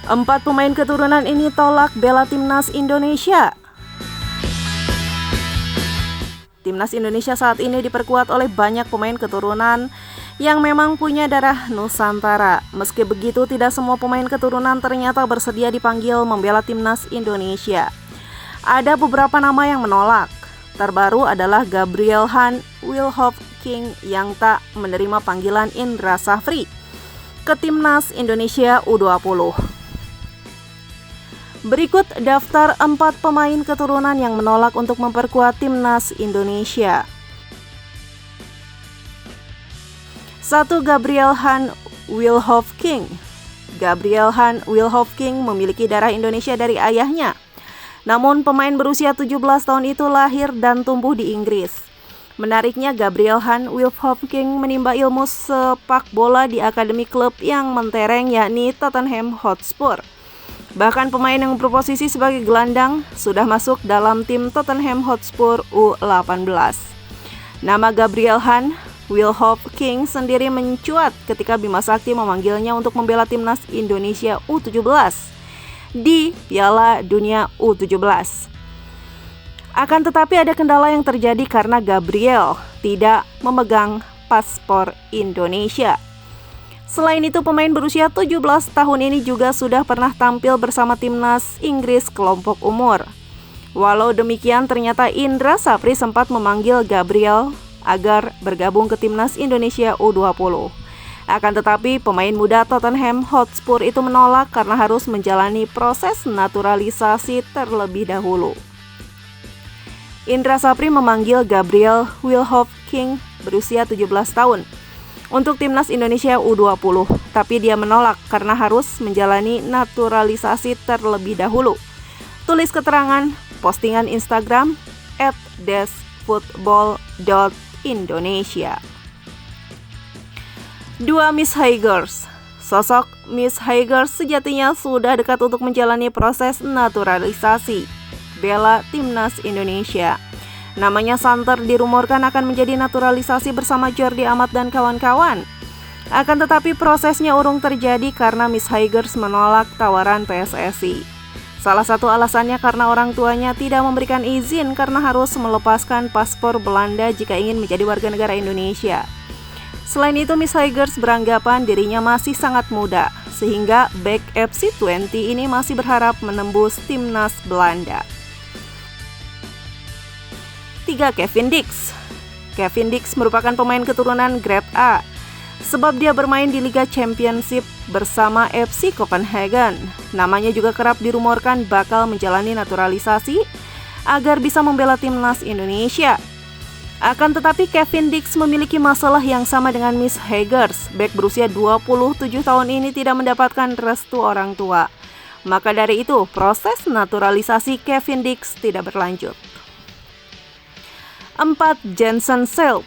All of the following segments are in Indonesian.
4 pemain keturunan ini tolak bela timnas Indonesia. Timnas Indonesia saat ini diperkuat oleh banyak pemain keturunan yang memang punya darah Nusantara. Meski begitu, tidak semua pemain keturunan ternyata bersedia dipanggil membela timnas Indonesia. Ada beberapa nama yang menolak. Terbaru adalah Gabriel Han Wilhoffking yang tak menerima panggilan Indra Safri ke timnas Indonesia U20. Berikut daftar 4 pemain keturunan yang menolak untuk memperkuat timnas Indonesia. 1. Gabriel Han Wilhoffking. Gabriel Han Wilhoffking memiliki darah Indonesia dari ayahnya. Namun pemain berusia 17 tahun itu lahir dan tumbuh di Inggris. Menariknya, Gabriel Han Wilhoffking menimba ilmu sepak bola di akademi klub yang mentereng yakni Tottenham Hotspur. Bahkan pemain yang berposisi sebagai gelandang sudah masuk dalam tim Tottenham Hotspur U18. Nama Gabriel Han Wilhoffking sendiri mencuat ketika Bima Sakti memanggilnya untuk membela timnas Indonesia U17 di Piala Dunia U17. Akan tetapi ada kendala yang terjadi karena Gabriel tidak memegang paspor Indonesia. Selain itu, pemain berusia 17 tahun ini juga sudah pernah tampil bersama timnas Inggris kelompok umur. Walau demikian, ternyata Indra Safri sempat memanggil Gabriel agar bergabung ke timnas Indonesia U20. Akan tetapi, pemain muda Tottenham Hotspur itu menolak karena harus menjalani proses naturalisasi terlebih dahulu. Indra Safri memanggil Gabriel Wilhoffking berusia 17 tahun untuk timnas Indonesia U20, tapi dia menolak karena harus menjalani naturalisasi terlebih dahulu. Tulis keterangan postingan Instagram @desfootball.indonesia. 2. Miss Haigers. Sosok Miss Haigers sejatinya sudah dekat untuk menjalani proses naturalisasi bela timnas Indonesia. Namanya santer dirumorkan akan menjadi naturalisasi bersama Jordi Amat dan kawan-kawan. Akan tetapi prosesnya urung terjadi karena Miss Haigers menolak tawaran PSSI. Salah satu alasannya karena orang tuanya tidak memberikan izin karena harus melepaskan paspor Belanda jika ingin menjadi warga negara Indonesia. Selain itu, Miss Haigers beranggapan dirinya masih sangat muda, sehingga bek FC20 ini masih berharap menembus timnas Belanda. 3. Kevin Dix. Kevin Dix merupakan pemain keturunan Grade A sebab dia bermain di Liga Championship bersama FC Copenhagen. Namanya juga kerap dirumorkan bakal menjalani naturalisasi agar bisa membela timnas Indonesia. Akan tetapi Kevin Dix memiliki masalah yang sama dengan Miss Haigers. Bek berusia 27 tahun ini tidak mendapatkan restu orang tua. Maka dari itu, proses naturalisasi Kevin Dix tidak berlanjut. 4. Jensen Selp.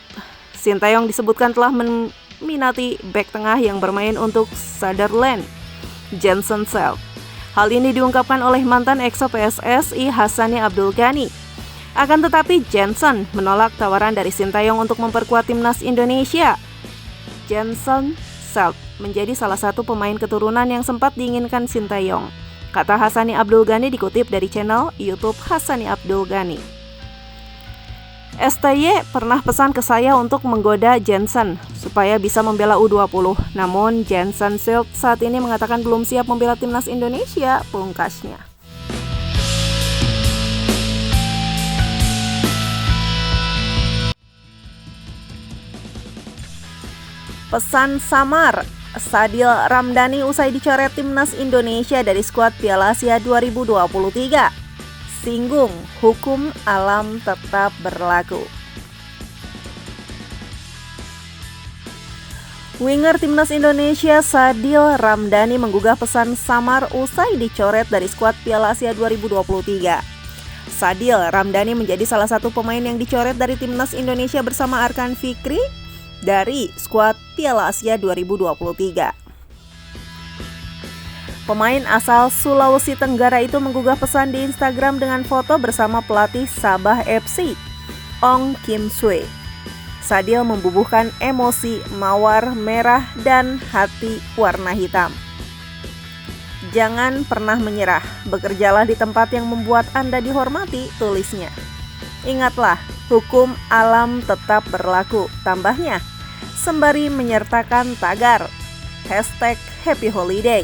Sintayong disebutkan telah meminati bek tengah yang bermain untuk Sutherland, Jensen Selp. Hal ini diungkapkan oleh mantan EXO PSSI Hassani Abdul Ghani. Akan tetapi Jensen menolak tawaran dari Sintayong untuk memperkuat timnas Indonesia. Jensen Selp menjadi salah satu pemain keturunan yang sempat diinginkan Sintayong. Kata Hassani Abdul Ghani dikutip dari channel YouTube Hassani Abdul Ghani. STY pernah pesan ke saya untuk menggoda Jensen supaya bisa membela U20. Namun Jensen Selp saat ini mengatakan belum siap membela timnas Indonesia, pungkasnya. Pesan samar, Sadil Ramdhani usai dicoret timnas Indonesia dari skuad Piala Asia 2023. Singgung, hukum alam tetap berlaku. Winger timnas Indonesia Sadil Ramdhani menggugah pesan samar usai dicoret dari skuad Piala Asia 2023. Sadil Ramdhani menjadi salah satu pemain yang dicoret dari timnas Indonesia bersama Arkan Fikri dari skuad Piala Asia 2023. Pemain asal Sulawesi Tenggara itu menggugah pesan di Instagram dengan foto bersama pelatih Sabah FC, Ong Kim Sue. Sadil membubuhkan emosi mawar merah dan hati warna hitam. Jangan pernah menyerah, bekerjalah di tempat yang membuat Anda dihormati, tulisnya. Ingatlah, hukum alam tetap berlaku, tambahnya, sembari menyertakan tagar #HappyHoliday.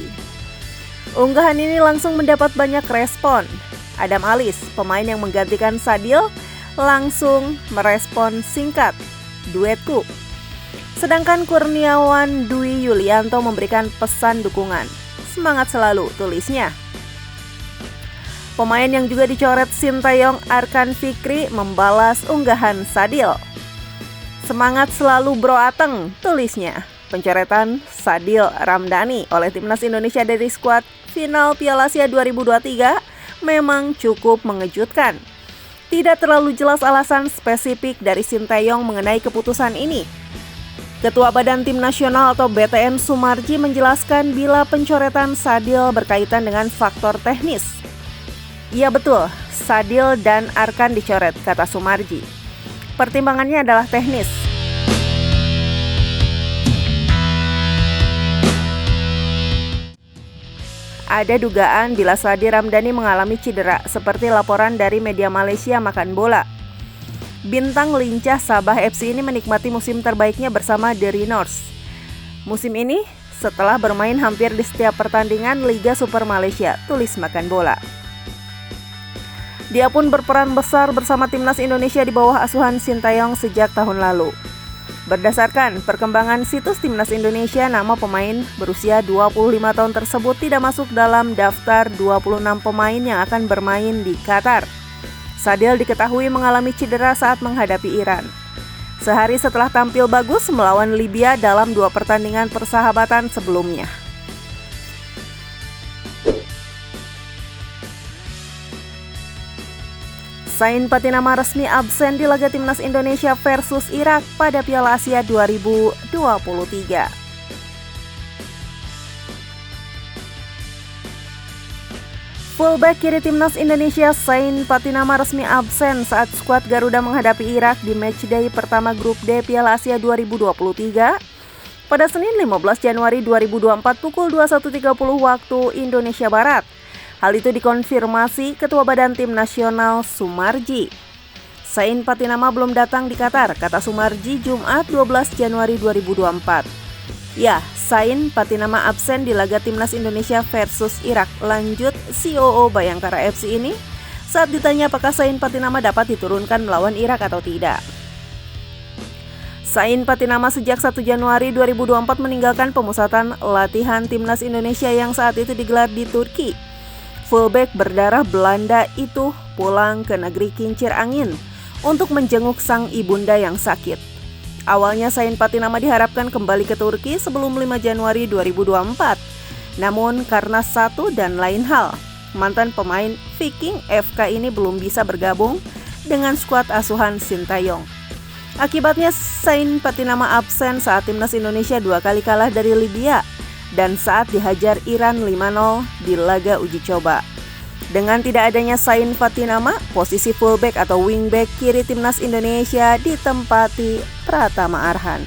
Unggahan ini langsung mendapat banyak respon. Adam Alis, pemain yang menggantikan Sadil, langsung merespon singkat, "Duetku." Sedangkan Kurniawan Dwi Yulianto memberikan pesan dukungan, "Semangat selalu," tulisnya. Pemain yang juga dicoret Sintayong, Arkan Fikri, membalas unggahan Sadil. "Semangat selalu Bro Ateng," tulisnya. Pencoretan Sadil Ramdhani oleh Timnas Indonesia dari skuad final Piala Asia 2023 memang cukup mengejutkan. Tidak terlalu jelas alasan spesifik dari Sintayong mengenai keputusan ini. Ketua Badan Tim Nasional atau BTN Sumarji menjelaskan bila pencoretan Sadil berkaitan dengan faktor teknis. Iya betul, Sadil dan Arkan dicoret, kata Sumarji. Pertimbangannya adalah teknis. Ada dugaan bila Sadil Ramdhani mengalami cedera, seperti laporan dari media Malaysia Makan Bola. Bintang lincah Sabah FC ini menikmati musim terbaiknya bersama The Rhinos. Musim ini setelah bermain hampir di setiap pertandingan Liga Super Malaysia, tulis Makan Bola. Dia pun berperan besar bersama Timnas Indonesia di bawah asuhan Sintayong sejak tahun lalu. Berdasarkan perkembangan situs Timnas Indonesia, nama pemain berusia 25 tahun tersebut tidak masuk dalam daftar 26 pemain yang akan bermain di Qatar. Sadil diketahui mengalami cedera saat menghadapi Iran. Sehari setelah tampil bagus melawan Libya dalam 2 pertandingan persahabatan sebelumnya. Zain Patinama resmi absen di laga Timnas Indonesia versus Irak pada Piala Asia 2023. Fullback kiri Timnas Indonesia Zain Patinama resmi absen saat skuad Garuda menghadapi Irak di matchday pertama grup D Piala Asia 2023 pada Senin 15 Januari 2024 pukul 21.30 waktu Indonesia Barat. Hal itu dikonfirmasi Ketua Badan Tim Nasional Sumarji. Zain Patinama belum datang di Qatar, kata Sumarji Jumat 12 Januari 2024. Ya, Zain Patinama absen di laga Timnas Indonesia versus Irak, lanjut COO Bayangkara FC ini saat ditanya apakah Zain Patinama dapat diturunkan melawan Irak atau tidak. Zain Patinama sejak 1 Januari 2024 meninggalkan pemusatan latihan Timnas Indonesia yang saat itu digelar di Turki. Fullback berdarah Belanda itu pulang ke negeri kincir angin untuk menjenguk sang ibunda yang sakit. Awalnya Zain Patinama diharapkan kembali ke Turki sebelum 5 Januari 2024. Namun karena satu dan lain hal, mantan pemain Viking FK ini belum bisa bergabung dengan skuad asuhan Sintayong. Akibatnya Zain Patinama absen saat Timnas Indonesia 2 kali kalah dari Libya dan saat dihajar Iran 5-0 di laga uji coba. Dengan tidak adanya Zain Patinama, posisi fullback atau wingback kiri Timnas Indonesia ditempati Pratama Arhan.